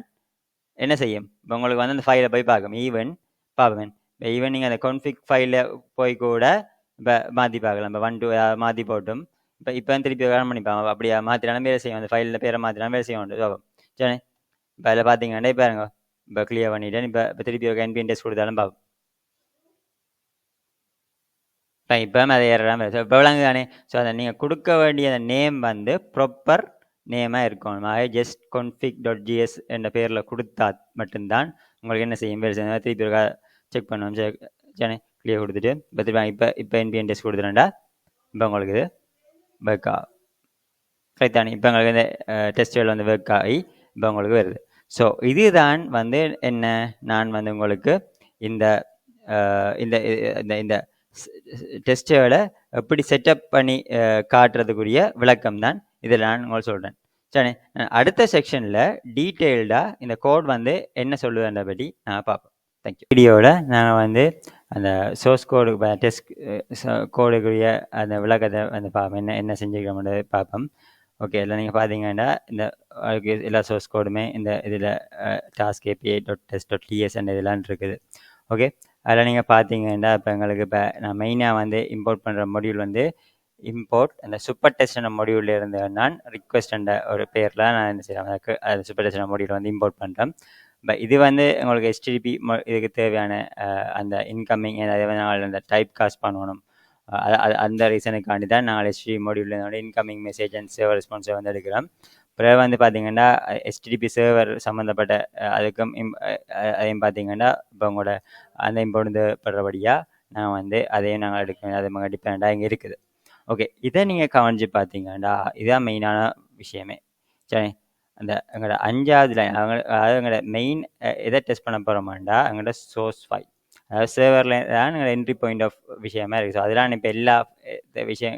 என்ன செய்யும் இப்போ உங்களுக்கு வந்து அந்த ஃபைலை போய் பார்க்கும். ஈவன் பார்ப்பேன் ஈவன் நீங்கள் அந்த config ஃபைலில் போய் கூட இப்போ மாற்றி பார்க்கலாம். இப்போ 1 2 மாற்றி போட்டும் இப்போ திருப்பி ரன் பண்ணிப்பாங்க. அப்படியா மாற்றினாலும் வேலை செய்யும். அந்த ஃபைலில் பேரை மாற்றினாலும் வேலை செய்ய வேண்டும். சரி இப்போ அதில் பார்த்தீங்கன்னா பாருங்க இப்போ கிளியர் பண்ணிட்டேன். இப்போ திருப்பி ஒரு என்பிஎம் டெஸ்ட் கொடுத்தாலும் பார்ப்போம். இப்போ அதை ஏறாமல் இப்போ விளங்கு தானே. ஸோ அதை நீங்கள் கொடுக்க வேண்டிய அந்த நேம் வந்து ப்ராப்பர் நேமாக இருக்கணும். ஜஸ்ட் config டாட் ஜிஎஸ் என்ற பேரில் கொடுத்தா மட்டும்தான் உங்களுக்கு என்ன செய்யும் வேலை செய்யும். திருப்பி ஒரு செக் பண்ணுவோம். சரி கிளியர் கொடுத்துட்டு இப்போ திருப்பி இப்போ என்பிஎம் டெஸ்ட் கொடுத்துட்டேன்டா இப்போ உங்களுக்கு இது ஒர்க் ஆகும். ரைட் தானே. இப்போ உங்களுக்கு இந்த டெஸ்ட்டுகள் வந்து ஒர்க் ஆகி இப்போ உங்களுக்கு வருது. ஸோ இதுதான் வந்து என்ன நான் வந்து உங்களுக்கு இந்த இந்த இந்த டெஸ்ட்டுகளை எப்படி செட்டப் பண்ணி காட்டுறதுக்குரிய விளக்கம் தான் இதில் நான் உங்களுக்கு சொல்கிறேன். சரி அடுத்த செக்ஷனில் டீட்டெயில்டாக இந்த கோட் வந்து என்ன சொல்லுதுன்ற பற்றி நான் பார்ப்போம். தேங்க்யூ. வீடியோவில் நாங்கள் வந்து அந்த சோர்ஸ் கோடு டெஸ்ட் கோடுக்குரிய அந்த விளக்கத்தை வந்து பார்ப்போம். என்ன செஞ்சுக்கிறோம்ன்றது பார்ப்போம். ஓகே இதில் நீங்கள் பார்த்தீங்கன்னா இந்த எல்லா சோர்ஸ் கோடுமே இந்த இதில் task API dot test dot TS இதெல்லாம் இருக்குது. ஓகே அதில் நீங்கள் பார்த்தீங்கன்னா இப்போ எங்களுக்கு இப்போ நான் மெயினாக வந்து இம்போர்ட் பண்ணுற மொடியூல் வந்து இம்போர்ட் அந்த சூப்பர் டெஸ்ட் மொடியூலில் இருந்து நான் ரிக்வெஸ்ட் என்ற ஒரு பேரில் நான் என்ன செய்கிறேன் அந்த சூப்பர் டெஸ்ட் மொடியூல் வந்து இம்போர்ட் பண்ணுறேன். இது வந்து உங்களுக்கு HTTP இதுக்கு தேவையான அந்த இன்கமிங் நாங்கள் அந்த டைப் காஸ்ட் பண்ணணும். அந்த ரீசனுக்காண்டி தான் நாங்கள் HTTP மொடியூலில் இன்கமிங் மெசேஜ் அண்ட் சேவர் ரெஸ்பான்ஸை வந்து எடுக்கிறோம். பிறகு வந்து பார்த்தீங்கன்னா HTTP சேவர் சம்மந்தப்பட்ட அதுக்கும் அதையும் பார்த்தீங்கன்னா இப்போ உங்களோட அந்த இம்போர்ட் படுறபடியாக நான் வந்து அதையும் நாங்கள் எடுக்கணும். அது டிபெண்டாக இங்கே இருக்குது. ஓகே இதை நீங்கள் கவனிச்சு பார்த்தீங்கன்னா இதுதான் மெயினான விஷயமே. சரி அந்த எங்களோட 5வது லைன் அதாவது எங்களோட மெயின் எதை டெஸ்ட் பண்ண போகிறோமாண்டா எங்களோட சோர்ஸ் ஃபைல் அதாவது சேவரில் தான் எங்களோட என்ட்ரி பாயிண்ட் ஆஃப் விஷயமா இருக்குது. ஸோ அதெல்லாம் இப்போ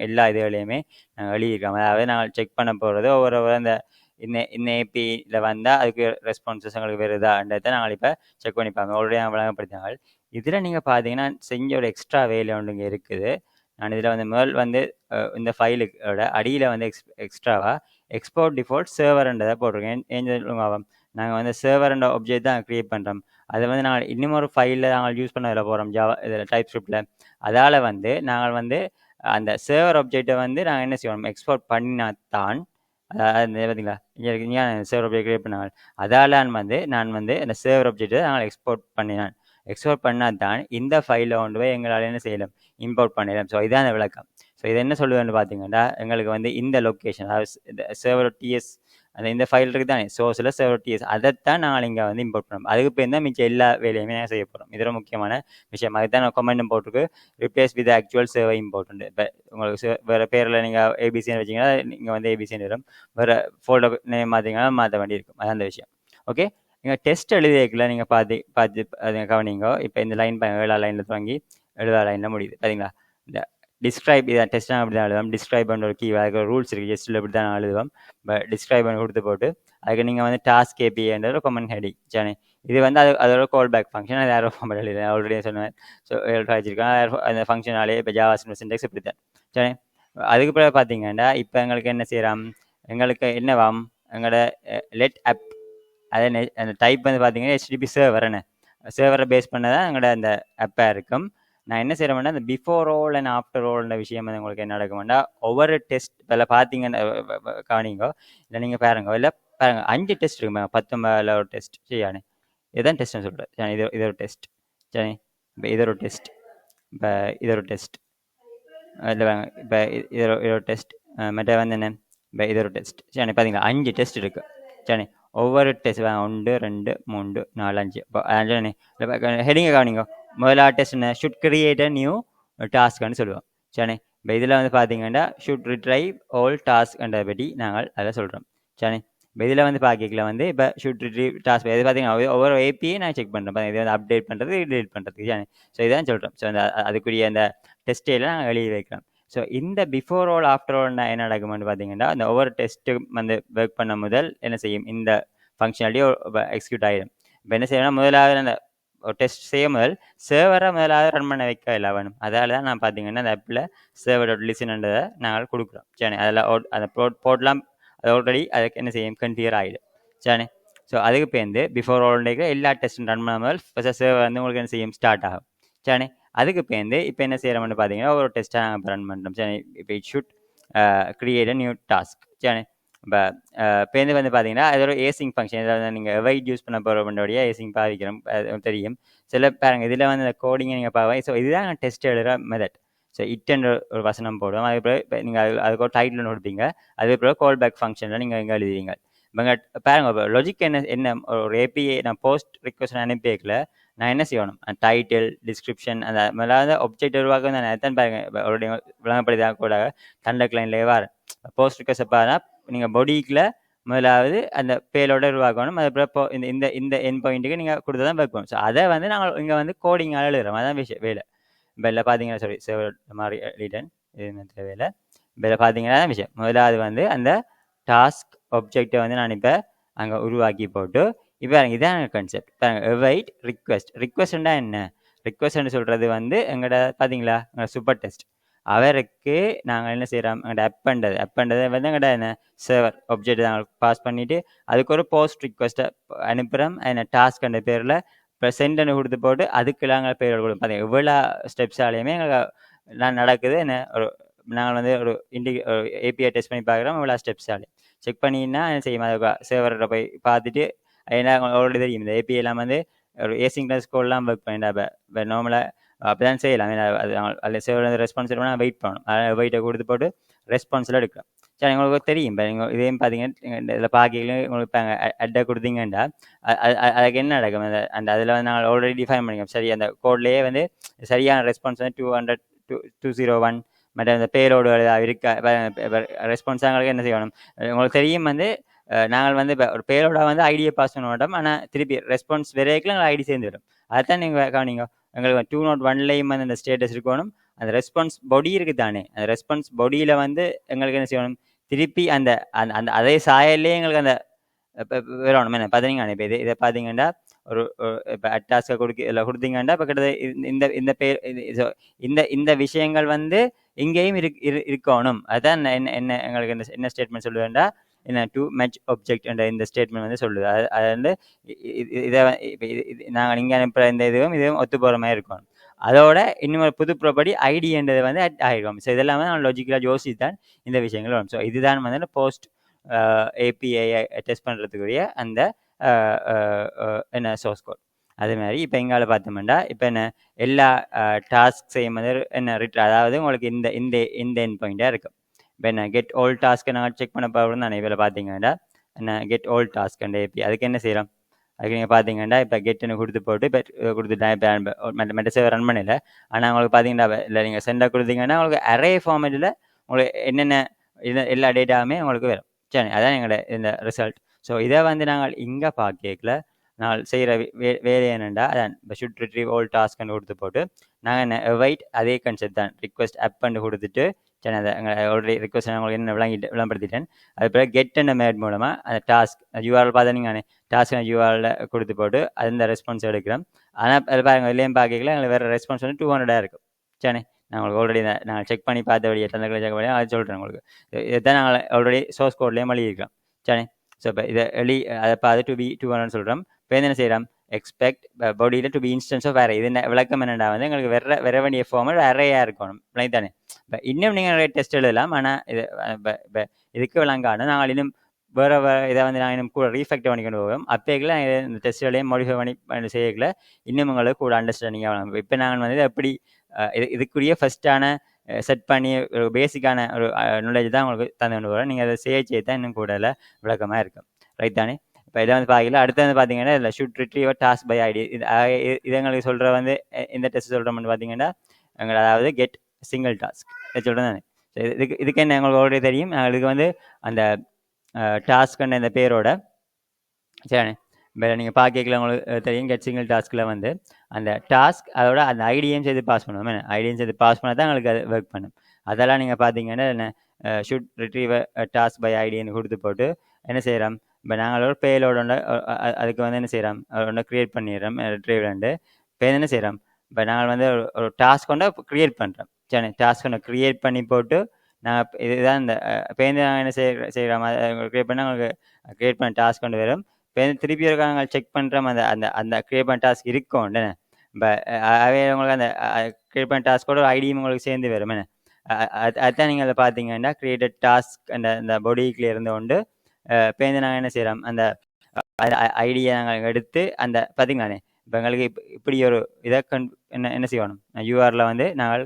எல்லா இதுகளையுமே நாங்கள் எழுதியிருக்கோம். அதாவது நாங்கள் செக் பண்ண போகிறது ஒவ்வொரு அந்த இந்த ஏபியில் வந்தால் அதுக்கு ரெஸ்பான்சஸ் எங்களுக்கு வருதான்றதை நாங்கள் இப்போ செக் பண்ணிப்பாங்க. ஆல்ரெடி நாங்கள் வழங்கப்படுத்தாங்க. இதில் நீங்கள் பார்த்தீங்கன்னா செஞ்ச ஒரு எக்ஸ்ட்ரா வேலை ஒன்று இங்கே இருக்குது. நான் இதில் வந்து முதல் வந்து இந்த ஃபைலுக்கோட அடியில் வந்து எக்ஸ்ட்ராவாக எக்ஸ்போர்ட் டிஃபால்ட் சர்வர்ன்றதை போட்டிருக்கேன். ஏன் நாங்கள் வந்து சர்வர்ன்ற ஆப்ஜெக்ட் தான் க்ரியேட் பண்ணுறோம். அதை வந்து நாங்கள் இன்னும் ஒரு ஃபைலில் நாங்கள் யூஸ் பண்ண இதில் போகிறோம் ஜாவா இதில் டைப் ஸ்கிரிப்டில். அதால் வந்து நாங்கள் வந்து அந்த சர்வர் ஆப்ஜெக்டை வந்து நாங்கள் என்ன செய்வோம் எக்ஸ்போர்ட் பண்ணினாத்தான் அதாவது பார்த்தீங்களா இங்கே சர்வர் ஆப்ஜெக்ட் க்ரியேட் பண்ணாங்க. அதால் நான் வந்து அந்த சர்வர் ஆப்ஜெக்டை நாங்கள் எக்ஸ்போர்ட் பண்ணால் தான் இந்த ஃபைலை கொண்டு போய் எங்களால் என்ன செய்யலாம் இம்போர்ட் பண்ணிடலாம். ஸோ இதான் அந்த விளக்கம். ஸோ இது என்ன சொல்லுவேன்னு பார்த்தீங்கன்னா எங்களுக்கு வந்து இந்த லொக்கேஷன் அதாவது சர்வர் டிஎஸ் அந்த இந்த ஃபைல் இருக்குது தானே சோர்ஸில் சர்வர் டிஎஸ் அதைத்தான் நாங்கள் இங்கே வந்து இம்போர்ட் பண்ணோம். அதுக்கு போய் தான் மிச்சம் எல்லா வேலையுமே நான் செய்ய போகிறோம். இது ஒரு முக்கியமான விஷயம். அதுதான் நான் கமெண்டும் போட்டிருக்கு replace with actual server import. இப்போ உங்களுக்கு வேறு பேரில் நீங்கள் ஏபிசின்னு வச்சிங்கன்னா நீங்கள் வந்து ஏபிசின்னு வரும். வேறு ஃபோல்டர் நேம் பார்த்தீங்கன்னா மாற்ற வேண்டி இருக்கும். அதான் அந்த விஷயம். ஓகே நீங்கள் டெஸ்ட் எழுதிக்கல நீங்கள் பார்த்து அதை கவனிங்க. இப்போ இந்த லைன் 7 லைனில் தொடங்கி 7 லைனில் முடியுது பார்த்தீங்களா. இந்த டிஸ்கிரைப் இதை டெஸ்ட்டாக அப்படி தான் எழுதுவோம். டிஸ்கிரைப் பண்ணுற ஒரு கீ அதுக்கு ரூல்ஸ் இருக்குது. ஜஸ்ட்டில் இப்படி தான் எழுதுவோம். பட் டிஸ்கிரைப் பண்ணி கொடுத்து போட்டு அதுக்கு நீங்கள் வந்து டாஸ்க் ஏபிஐன்ற ஒரு கமெண்ட் ஹெடிங் சரி இது வந்து அதோட கால் பேக் ஃபங்க்ஷன் அது யாரோ ஃபார்ம் எழுதுறேன் ஆல்ரெடி சொன்னேன். ஸோ வச்சுருக்கேன் அந்த ஃபங்க்ஷனாலே இப்போ ஜாவா சின்டெக்ஸ் இப்படி தான் சரி. அதுக்கு பிறகு பார்த்தீங்கன்னா இப்போ எங்களுக்கு என்ன செய்கிறோம் எங்களுக்கு என்னவாம் எங்களோட லெட் ஆப் அதை அந்த டைப் வந்து பார்த்தீங்கன்னா HTTP சர்வரை பேஸ் பண்ண தான் எங்களோட அந்த ஆப்பாக இருக்கும். நான் என்ன செய்கிறேன்னா அந்த பிஃபோர் ரோல் அண்ட் ஆஃப்டர் ரோல்ன்ற விஷயம் வந்து உங்களுக்கு என்ன நடக்கும்னா ஒவ்வொரு டெஸ்ட் இதில் பார்த்தீங்கன்னா கவனிங்கோ இல்லை நீங்கள் பாருங்க இல்லை பாருங்க 5 டெஸ்ட் இருக்கு பாருங்க. 19 ஒரு டெஸ்ட் சரியானே. இதுதான் டெஸ்ட்னு சொல்கிறேன் சரி. இது ஒரு டெஸ்ட் சரி. இப்போ இது ஒரு டெஸ்ட். இப்போ இது ஒரு டெஸ்ட் இல்லை பாருங்க. இப்போ இது ஒரு டெஸ்ட். மற்ற வந்து என்ன, இப்போ இது ஒரு டெஸ்ட் சரி. பார்த்தீங்களா 5 டெஸ்ட் இருக்குது சரி. ஒவ்வொரு டெஸ்ட் 1 2 3 4 5. இப்போ ஹெடிங்கை கவனிங்க. முதலாவது டெஸ்ட் என்ன, ஷுட் கிரியேட் அ நியூ டாஸ்க்னு சொல்லுவோம் சரி. இப்போ இதில் வந்து பார்த்தீங்கன்னா ஷுட் ரிட்ரைவ் ஆல் டாஸ்க்ன்றதை பற்றி நாங்கள் அதை சொல்கிறோம் சரி. இப்போ இதில் வந்து பார்க்கல வந்து இப்போ ஷுட் ரிட்ரீவ் டாஸ்க் இது பார்த்தீங்கன்னா ஒவ்வொரு ஏபியை நான் செக் பண்ணுறேன். இது வந்து அப்டேட் பண்ணுறது டிலீட் பண்ணுறதுக்கு சரி. ஸோ இதான் சொல்கிறோம். ஸோ அந்த அதுக்குரிய அந்த டெஸ்ட்டையெல்லாம் நாங்கள் எழுதி வைக்கிறோம். ஸோ இந்த பிஃபோர் ஆல் ஆஃப்டர் ஆல் என்ன நடக்கும்னு பார்த்தீங்கன்னா அந்த ஒவ்வொரு டெஸ்ட்டும் வந்து ஒர்க் பண்ண முதல் என்ன செய்யும், இந்த ஃபங்க்ஷனாலிட்டி எக்ஸிக்யூட் ஆகிடும். இப்போ என்ன செய்யணும்னா முதலாவது அந்த டெஸ்ட் செய்ய முதல் சர்வரை முதலாவது ரன் பண்ண வைக்க இல்லை வேணும். அதால் தான் நான் பார்த்தீங்கன்னா அந்த ஆப்பில் சர்வர் லிசன்ன்றதை நாங்கள் கொடுக்குறோம் சரி. அதில் அந்த போர்ட்லாம் அது ஆல்ரெடி அதுக்கு என்ன செய்யும், கன்ஃபிகர் ஆகிடும் சரி. ஸோ அதுக்கு பேருந்து பிஃபோர் ஆல் எல்லா டெஸ்ட்டும் ரன் பண்ண முதல் ஃபஸ்ட் சர்வர் வந்து உங்களுக்கு என்ன செய்யும், ஸ்டார்ட் ஆகும் சரி. அதுக்கு பேருந்து இப்போ என்ன செய்கிறோம்னு பார்த்தீங்கன்னா ஒரு டெஸ்ட்டாக நாங்கள் ரன் பண்ணுறோம் சரி. இப்போ it should create a new task சரி. இப்போ பேருந்து வந்து பார்த்தீங்கன்னா அது ஒரு ஏசிங் ஃபங்க்ஷன். இதில் நீங்கள் வெயிட் யூஸ் பண்ண போகிறவங்களுடைய ஏசிங் பாவிக்கிறோம் தெரியும் சில பாருங்க. இதில் வந்து இந்த கோடிங்கை நீங்கள் பாவீங்க. ஸோ இதுதான் டெஸ்ட் எழுதுகிற மெத்தட். ஸோ இட்டுன்ற ஒரு வசனம் போடுவோம். அதுக்கப்புறம் இப்போ நீங்கள் அதுக்கு ஒரு டைட்டில் கொடுப்பீங்க. அதுக்கப்புறம் கால் பேக் ஃபங்க்ஷனில் நீங்கள் எங்கே எழுதுவீங்க. இவங்க பாருங்க லாஜிக் என்ன ஒரு ஏபிஐ நான் போஸ்ட் ரிக்வஸ்ட் அனுப்பிக்கல நான் என்ன செய்யணும், டைட்டில் டிஸ்கிரிப்ஷன் அந்த முதலாவது ஒப்ஜெக்ட் உருவாக்க நான் எத்தனை பாருங்க விளங்கப்படுதாக கூட கண்டக்ட் லைன்லேயே வர போஸ்ட் ரிக்வஸ்ட் பாருன்னா நீங்கள் பொடிக்கில் முதலாவது அந்த பேலோட உருவாக்கணும். அதுக்கப்புறம் இந்த இந்த இந்த என் பாயிண்ட்டுக்கு நீங்கள் கொடுத்து தான் வைக்கணும். ஸோ அதை வந்து நாங்கள் இங்கே வந்து கோடிங்கால் எழுதுறோம். அதான் விஷயம் வேலை. இப்போ இல்லை பார்த்தீங்கன்னா சாரி சேவர் மாதிரி ரிட்டன் இது வேலை. இப்போ இல்லை பார்த்தீங்கன்னா தான் விஷயம். முதலாவது வந்து அந்த டாஸ்க் ஒப்ஜெக்டை வந்து நான் இப்போ அங்கே உருவாக்கி போட்டு இப்போ இதான் கான்செப்ட் பாருங்க. வெயிட் ரிக்வெஸ்ட்னா என்ன, ரிக்வெஸ்ட்னு சொல்கிறது வந்து எங்கள்ட பார்த்தீங்களா சூப்பர் டெஸ்ட் அவருக்கு நாங்கள் என்ன செய்கிறோம், எங்கள்ட அப்பண்டது வந்து எங்கள்ட என்ன சர்வர் ஒப்ஜெக்ட் நாங்கள் பாஸ் பண்ணிவிட்டு அதுக்கு ஒரு போஸ்ட் ரிக்வெஸ்ட்டை அனுப்புகிறோம். என்ன டாஸ்க் அந்த பேரில் இப்போ சென்டன்னு கொடுத்து போட்டு அதுக்கு நாங்கள் பேர் கொடுப்போம். பார்த்தீங்க எவ்வளோ ஸ்டெப்ஸாலேயுமே எங்களுக்கு நடக்குது. என்ன ஒரு நாங்கள் வந்து ஒரு ஏபிஐ டெஸ்ட் பண்ணி பார்க்குறோம். இவ்வளோ ஸ்டெப்ஸாலே செக் பண்ணிங்கன்னா என்ன செய்யும், அதை சர்வரை போய் பார்த்துட்டு ஏன்னா ஆல்ரெடி தெரியும் இந்த ஏபிஐ எல்லாம் வந்து ஒரு ஏசிங்க்ளஸ் கோல்லாம் ஒர்க் பண்ணிட்டா இப்போ நார்மலாக அப்படி தான் செய்யலாம். அது அதில் சர்வர் ரெஸ்பான்ஸ் எடுக்கணும், வெயிட் பண்ணணும். அதனால் வெயிட்டை கொடுத்து போட்டு ரெஸ்பான்ஸில் எடுக்கலாம் சரி. உங்களுக்கு தெரியும் இப்போ நீங்கள் இதையும் பார்த்தீங்கன்னா இதில் பார்க்கலாம் உங்களுக்கு இப்போ அட்டை கொடுத்தீங்கன்னா அதுக்கு என்ன நடக்கும் அந்த அதில் வந்து நாங்கள் ஆல்ரெடி டிஃபைன் பண்ணிக்கோம் சரி. அந்த கோட்லேயே வந்து சரியான ரெஸ்பான்ஸ் வந்து 200 201 மற்ற அந்த பேரோடு இருக்கா ரெஸ்பான்ஸ் எங்களுக்கு என்ன செய்யணும். உங்களுக்கு தெரியும் வந்து நாங்கள் வந்து இப்போ ஒரு பேரோட வந்து ஐடியை பாஸ் பண்ண மாட்டோம். ஆனால் திருப்பி ரெஸ்பான்ஸ் வரைக்கும் எங்களுக்கு ஐடி சேர்ந்து வரும். அதைத்தான் நீங்கள் கவனிங்க. எங்களுக்கு 201லையும் வந்து அந்த ஸ்டேட்டஸ் இருக்கணும். அந்த ரெஸ்பான்ஸ் பொடி இருக்குது தானே, அந்த ரெஸ்பான்ஸ் பொடியில் வந்து எங்களுக்கு என்ன செய்யணும், திருப்பி அந்த அந்த அதே சாயல்லே எங்களுக்கு அந்த வரணும். என்ன பார்த்தீங்கன்னா இப்போ இதை பார்த்தீங்கன்னா ஒரு இப்போ டாஸ்கை கொடுத்தீங்கன்னா இப்போ கிட்டத்தட்ட இந்த இந்த பேர் இந்த விஷயங்கள் வந்து இங்கேயும் இருக்கணும். அதுதான் என்ன எங்களுக்கு என்ன ஸ்டேட்மெண்ட் சொல்லுவேன்டா, என்ன டு மேட்ச் ஆப்ஜெக்ட் என்ற இந்த ஸ்டேட்மெண்ட் வந்து சொல்லுது. அது வந்து இதை நாங்கள் இங்கே அனுப்புகிற இந்த இதுவும் ஒத்து போகிற மாதிரி இருக்கணும். அதோட இன்னொரு புது ப்ராப்பர்ட்டி ஐடின்றது வந்து ஆட் ஆகிருக்கும். ஸோ இதெல்லாம் வந்து நம்ம லாஜிக்கலாக யோசிச்சு தான் இந்த விஷயங்கள் வரும். ஸோ இதுதான் வந்து போஸ்ட் ஏபிஐ டெஸ்ட் பண்ணுறதுக்குரிய அந்த என்ன சோர்ஸ் கோட். அதே மாதிரி இப்போ எங்கால பார்த்தோம்னா இப்போ என்ன எல்லா டாஸ்க் செய்யும் போது என்ன அதாவது உங்களுக்கு இந்த இந்த இந்த என் பாயிண்டாக இருக்கும். இப்போ என்ன கெட் ஆல் டாஸ்க்கை நாங்கள் செக் பண்ண போகிறோம் தானே. இதில் பார்த்தீங்கன்னா என்ன get all task and AP அதுக்கு என்ன செய்கிறோம், அதுக்கு நீங்கள் பார்த்தீங்கன்னா இப்போ கெட்டுன்னு கொடுத்து போட்டு இப்போ கொடுத்துட்டேன். இப்போ மெட்டஸை ரன் பண்ணல. ஆனால் உங்களுக்கு பார்த்தீங்கன்னா இல்லை நீங்கள் சென்டாக கொடுத்தீங்கன்னா உங்களுக்கு அரே ஃபார்மேட்டில் உங்களுக்கு என்னென்ன எல்லா டேட்டாவுமே உங்களுக்கு வரும் சரி. அதான் எங்களோட இந்த ரிசல்ட். ஸோ இதை வந்து நாங்கள் இங்கே பார்க்கல நாங்கள் செய்கிற வேலை என்னென்னா அதான் இப்போ ஷுட் ரிட்ரீவ் ஆல் டாஸ்க்னு கொடுத்து போட்டு நாங்கள் என்ன வெயிட் அதே கன்செப்ட் தான் ரிக்வெஸ்ட் அப்பன்னு கொடுத்துட்டு சரி. அதை ஆல்ரெடி ரிக்வெஸ்ட் உங்களுக்கு என்ன விளம்படுத்திட்டேன். அது பிறகு கெட் அண்ட் மேட் மூலமாக அந்த டாஸ்க் யூஆர்எல் பார்த்தா நீங்கள் டாஸ்க் யூஆர்எல் கொடுத்து போட்டு அந்த ரெஸ்பான்ஸ் எடுக்கிறோம். ஆனால் அது பாருங்க இதுலேயும் பார்க்கல எங்களுக்கு வேறு ரெஸ்பான்ஸ் வந்து 200 இருக்கும் சரி. நான் உங்களுக்கு ஆல்ரெடி நாங்கள் செக் பண்ணி பார்த்தபடியே தந்தங்களை செக் பண்ணி அது சொல்கிறேன் உங்களுக்கு. இதுதான் நாங்கள் ஆல்ரெடி சோர்ஸ் கோட்லேயும் எழுதியிருக்கிறோம் சரி. ஸோ இப்போ இதை அதை பார்த்து டு பி 200 சொல்கிறோம். இப்போ என்ன செய்கிறோம், எக்ஸ்பெக்ட் பாடியில் to be instance of array. இது விளக்கம் என்னென்னா வந்து எங்களுக்கு வர வேண்டிய ஃபார்மல் அரேயாக இருக்கணும் தானே. இப்போ இன்னும் நீங்கள் நிறைய டெஸ்ட் எழுதலாம். ஆனால் இது இப்போ இதுக்கு விளங்கான நாங்கள் இன்னும் வேறு இதை வந்து நான் இன்னும் கூட ரீஃபெக்ட் பண்ணிக்கொண்டு போவோம். அப்போக்கில் இந்த டெஸ்ட்களையும் மாடிஃபை பண்ணி செய்யல இன்னும் உங்களுக்கு கூட அண்டர்ஸ்டாண்டிங் ஆகலாம். இப்போ நாங்கள் வந்து எப்படி இதுக்குரிய ஃபஸ்ட்டான செட் பண்ணி ஒரு பேசிக்கான ஒரு நாலேஜ் தான் உங்களுக்கு தந்து கொண்டு போகிறோம். நீங்கள் அதை செய்ய தான் இன்னும் கூட விளக்கமாக இருக்கும். ரைட் தானே? இப்போ இதை வந்து பார்க்கல. அடுத்து வந்து பார்த்தீங்கன்னா இதில் should retriever task by ID. இது எங்களுக்கு சொல்கிற வந்து இந்த டெஸ்ட் சொல்கிறோம்னு பார்த்தீங்கன்னா எங்களுக்கு அதாவது கெட் சிங்கிள் டாஸ்க் இதை சொல்கிறேன் தானே. இதுக்கு என்ன எங்களுக்கு ஆல்ரெடி தெரியும். இதுக்கு வந்து அந்த டாஸ்க்குன்ற இந்த பேரோட சரி இப்போ நீங்கள் பார்க்கல உங்களுக்கு தெரியும். கெட் சிங்கிள் டாஸ்கில் வந்து அந்த டாஸ்க் அதோட அந்த ஐடியும் சேர்த்து பாஸ் பண்ணுவோம். ஐடியும் சேர்த்து பாஸ் பண்ணால் தான் எங்களுக்கு அது ஒர்க் பண்ணும். அதெல்லாம் நீங்கள் பார்த்தீங்கன்னா என்ன ஷுட் ரிட்ரீவர் டாஸ்க் பை ஐடின்னு கொடுத்து போட்டு என்ன செய்கிறோம். இப்போ நாங்கள் ஒரு பேலோட அதுக்கு வந்து என்ன செய்கிறோம் ஒன்று க்ரியேட் பண்ணிடுறோம் ரிட்ரீவர்ண்டு. இப்போ என்ன செய்கிறோம் இப்போ நாங்கள் வந்து ஒரு டாஸ்க் கொண்டு க்ரியேட் பண்ணுறோம். சரி டாஸ்க் ஒன்று க்ரியேட் பண்ணி போட்டு நாங்கள் இதுதான் இந்த பேருந்து நாங்கள் என்ன செய்கிறோம் க்ரியேட் பண்ணால் உங்களுக்கு க்ரியேட் பண்ண டாஸ்க் கொண்டு வரும். இப்போ திருப்பி இருக்காங்க செக் பண்ணுறோம் அந்த அந்த அந்த க்ரியேட் பண்ண டாஸ்க் இருக்கும் என்ன. இப்போ அவே உங்களுக்கு அந்த க்ரியேட் பண்ண டாஸ்கோட ஐடியும் உங்களுக்கு சேர்ந்து வரும் என்ன. அதுதான் நீங்கள் அதை பார்த்தீங்கன்னா க்ரியேட்டட் டாஸ்க் அந்த பொடிக்குள்ளே இருந்து கொண்டு பேருந்து நாங்கள் என்ன செய்கிறோம் அந்த ஐடியை நாங்கள் எடுத்து அந்த பார்த்தீங்களானே இப்போ எங்களுக்கு இப்படி ஒரு இதை என்ன செய்யணும் யூஆரில் வந்து நாங்கள்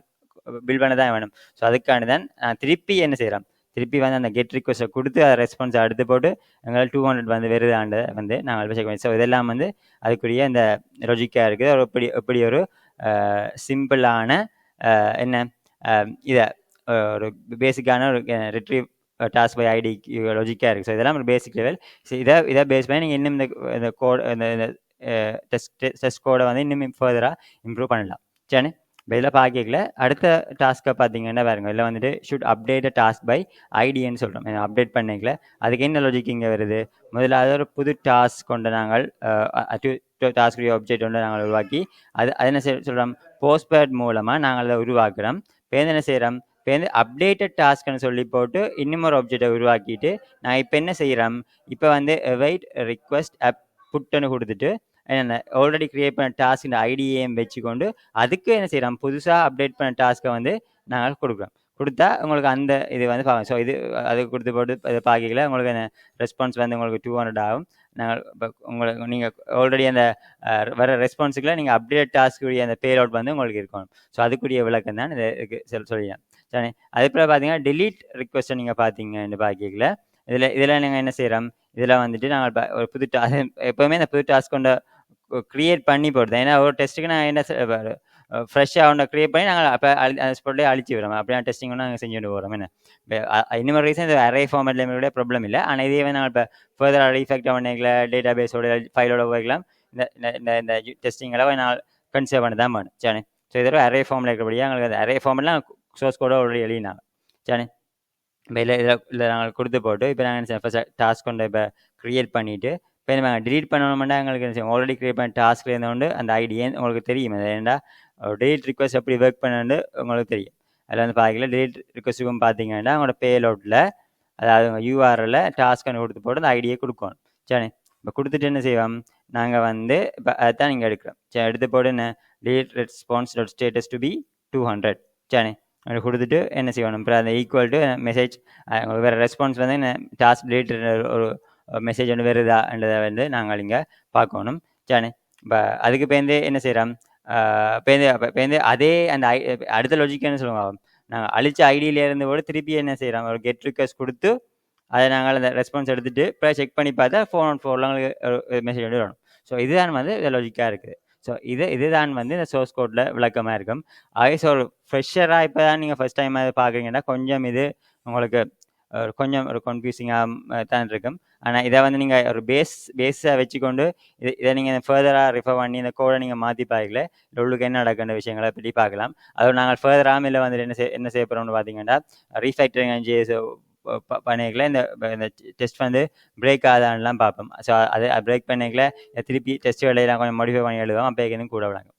பில் பண்ண தான் வேணும். ஸோ அதுக்காண்டி தான் திருப்பி என்ன செய்கிறோம் திருப்பி வந்து அந்த கெட் ரிக்வஸ்ட்டை கொடுத்து அதை ரெஸ்பான்ஸை அடுத்து போட்டு எங்களால் 200 வந்து வருதாண்டு வந்து நாங்கள் செக் பண்ணி. ஸோ இதெல்லாம் வந்து அதுக்குரிய இந்த லாஜிக்காக இருக்குது. ஒரு எப்படி ஒரு சிம்பிளான என்ன இதை ஒரு பேசிக்கான ஒரு ரிட்ரீவ் டாஸ்க் பை ஐடி லாஜிக்காக இருக்குது. ஸோ இதெல்லாம் ஒரு பேசிக் லெவல். ஸோ இதை பேஸ் பண்ணி நீங்கள் இன்னும் இந்த கோட் இந்த டெஸ்ட் கோடை வந்து இன்னும் ஃபர்தராக இம்ப்ரூவ் பண்ணலாம். சரி இப்போ இதில் பார்க்கல. அடுத்த டாஸ்க்கை பார்த்தீங்கன்னா பாருங்க இதில் வந்துட்டு ஷுட் அப்டேட் டாஸ்க் பை ஐடின்னு சொல்கிறோம். அப்டேட் பண்ணிக்கல அதுக்கு என்ன லாஜிக் இங்கே வருது. முதல்ல ஒரு புது டாஸ்க் கொண்டு நாங்கள் டாஸ்க் ஆப்ஜெக்ட் ஒன்று நாங்கள் உருவாக்கி அது என்ன சொல்கிறோம் போஸ்ட்பேட் மூலமாக நாங்கள் அதை உருவாக்குறோம். இப்போ என்ன செய்கிறோம் இப்போ அப்டேட்டட் டாஸ்க்னு சொல்லி போட்டு இன்னும் ஒரு ஆப்ஜெக்டை உருவாக்கிட்டு நான் இப்போ என்ன செய்கிறோம் இப்போ வந்து வெயிட் ரிக்வெஸ்ட் அப் புட்டுன்னு கொடுத்துட்டு என்ன ஆல்ரெடி க்ரியேட் பண்ண டாஸ்க் இந்த ஐடியையும் வச்சுக்கொண்டு அதுக்கு என்ன செய்கிறோம் புதுசாக அப்டேட் பண்ண டாஸ்க்கை வந்து நாங்கள் கொடுக்குறோம். கொடுத்தா உங்களுக்கு அந்த இது வந்து பார்க்கணும். ஸோ இது அதுக்கு கொடுத்து போட்டு இதை பார்க்கல உங்களுக்கு என்ன ரெஸ்பான்ஸ் வந்து உங்களுக்கு 200 ஆகும். நாங்கள் இப்போ உங்களுக்கு நீங்கள் ஆல்ரெடி அந்த வர ரெஸ்பான்ஸுக்குள்ள நீங்கள் அப்டேட் டாஸ்க்குரிய அந்த பேர் அவுட் வந்து உங்களுக்கு இருக்கணும். ஸோ அதுக்குரிய விளக்கம் தான் இதுக்கு சொல்லிடலாம். சரி அதுக்கப்புறம் பார்த்தீங்கன்னா டெலீட் ரிக்வெஸ்ட்டை நீங்கள் பார்த்தீங்கன்னு பார்க்கல இதில் நீங்கள் என்ன செய்கிறோம் இதில் வந்துட்டு நாங்கள் ஒரு புது எப்போவுமே இந்த புது டாஸ்க் கொண்ட க்ரியேட் பண்ணி போடுது. ஏன்னா ஒரு டெஸ்ட்டுக்கு நான் என்ன ஃப்ரெஷ்ஷாக ஒன்றை க்ரியேட் பண்ணி நாங்கள் அப்போ அந்த ஸ்பாட்லேயே அழிச்சு விடுறோம். அப்படியே டெஸ்டிங் ஒன்று நாங்கள் செஞ்சுட்டு போகிறோம். என்ன இன்னும் ரீசன் இது அரே ஃபார்மேட்லேயே ப்ராப்ளம் இல்லை. ஆனால் இதே நாங்கள் இப்போ ஃபர்தராக ரீஃபெக்ட் பண்ணிக்கல டேட்டா பேஸோட ஃபைலோட போய்க்கலாம். இந்த டெஸ்டிங்கெல்லாம் நான் கன்சிடர் பண்ண தான் வேணும். சரி ஸோ இதோட அரே ஃபார்மில் இருக்கிறபடியாக எங்களுக்கு அந்த அரே ஃபார்மெல்லாம் சோர்ஸ் கோட ஆல்ரெடி எழுதினாங்க. சரி இப்போ இல்லை நாங்கள் கொடுத்து போட்டு இப்போ நாங்கள் ஃபஸ்ட் டாஸ்க் கொண்டு இப்போ க்ரியேட் பண்ணிவிட்டு இப்போ நாங்கள் டிலீட் பண்ணணும்னா எங்களுக்கு ஆல்ரெடி க்ரியேட் பண்ண டாஸ்க்ல இருந்தோண்டு அந்த ஐடியை உங்களுக்கு தெரியும். அது ஏன்னா டெலிட் ரிக்வெஸ்ட் எப்படி ஒர்க் பண்ணு உங்களுக்கு தெரியும். அதில் வந்து பார்க்கல டெலிட் ரிக்வெஸ்ட்டுக்கும் பார்த்தீங்கன்னா அவங்களோட பேலோட்டில் அதாவது உங்கள் யூஆரில் டாஸ்க்குன்னு கொடுத்து போட்டு அந்த ஐடியை கொடுக்கணும். சரி இப்போ கொடுத்துட்டு என்ன செய்வோம் நாங்கள் வந்து இப்போ அதுதான் நீங்கள் எடுக்கிறோம். சரி எடுத்து போட்டு என்ன delete response dot status to be 200. சரி அப்படி கொடுத்துட்டு என்ன செய்யணும் இப்போ அந்த ஈக்குவல் டு மெசேஜ் உங்களுக்கு வேறு ரெஸ்பான்ஸ் வந்து என்ன டாஸ்க் டெலிட் ஒரு மெசேஜ் ஒன்று வருதான்றதை வந்து நாங்கள் இங்கே பார்க்கணும். சரி இப்போ அதுக்கு பேருந்து என்ன செய்கிறோம் பேருந்து அதே அந்த அடுத்த லாஜிக் என்ன சொல்லுவாங்க நாங்கள் அழிச்ச ஐடியிலேருந்து கூட திருப்பி என்ன செய்கிறோம் ஒரு கெட் ரிக்வெஸ்ட் கொடுத்து அதை நாங்கள் அந்த ரெஸ்பான்ஸ் எடுத்துகிட்டு இப்போ செக் பண்ணி பார்த்தா 414 உங்களுக்கு மெசேஜ் வந்து வரணும். ஸோ இதுதான் வந்து லாஜிக்காக இருக்குது. ஸோ இதுதான் வந்து இந்த சோர்ஸ் கோடில் விளக்கமாக இருக்கும். அதே ஸோ ஒரு ஃப்ரெஷராக இப்போ தான் நீங்கள் ஃபஸ்ட் டைம் அதை பார்க்குறீங்கன்னா கொஞ்சம் இது உங்களுக்கு கொஞ்சம் ஒரு கன்ஃபியூசிங்காக தான் இருக்கும். ஆனால் இதை வந்து நீங்கள் ஒரு பேஸை வச்சுக்கொண்டு இதை நீங்கள் ஃபர்தராக ரிஃபர் பண்ணி இந்த கோடை நீங்கள் மாற்றி பார்க்கல உள்ளுக்கு என்ன நடக்கின்ற விஷயங்களை பற்றி பார்க்கலாம். அதோடு நாங்கள் ஃபர்தராக இல்லை வந்துட்டு என்ன செய்ய போகிறோம்னு பார்த்தீங்கன்னா ரீஃபேக்டரிங் என்ஜிஎஸ் பண்ணிக்கல இந்த டெஸ்ட் வந்து பிரேக் ஆகுதான்லாம் பார்ப்போம். ஸோ அதை பிரேக் பண்ணிக்கல திருப்பி டெஸ்ட் வேலையெல்லாம் கொஞ்சம் மாடிஃபை பண்ணி எழுதுவோம். அப்போ கூட விடாங்க.